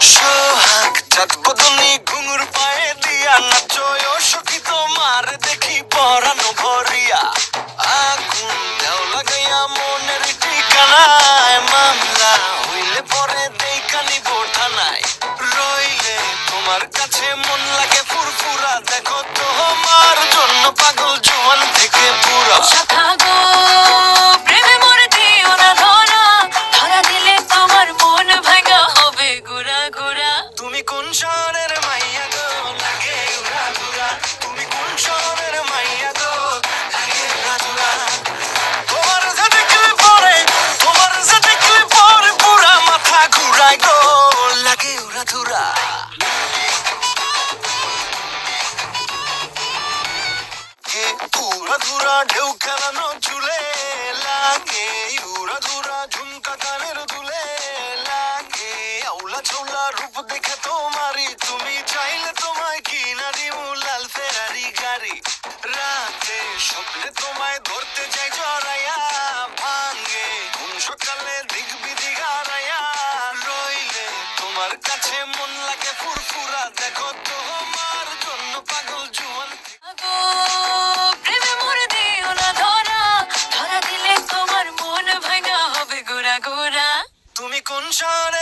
সোহাগ চাঁদ বদনি ঘুঙুর পায়ে দিয়া নাচো সখী তোমার দেখি পরানো ভরিয়া আগুন দেও লাগাইয়া মনের ঠিকানায় মামলা হইলে পরে দেখা নিব থানায় রইলে তোমার কাছে মন লাগে ফুরফুরা দেখো তোমার জন্য পাগল জোয়ান থেকে পুরা তুমি কোন শহরের মাইয়া গো লাগে উড়া ধুরা তুমি কোন শহরের মাইয়া গো লাগে উড়া ধুরা তোমার যে দেখলে পরে পুরা মাথা ঘুরায় গো লাগে উড়া ধুরা উড়া ধুরা ঢেউ খেলানো ঝুলে লাগে উড়া ধুরা ঝুমকা কানের দুলে লাগে আউলা ঝৌলা রূপ দেখে তোমারি তুমি চাইলে তোমায় কিনা দিমু লাল ফেরারি গাড়ি রাতে স্বপ্নে তোমায় ধরতে যাই জড়াইয়া ভাঙ্গে ঘুম সকালে দিক বিধি হারাইয়া রইলে তোমার কাছে মন লাগে ফুরফুরা দেখো তোমার জন্য পাগল জুয়ান তুমি কোন শহরে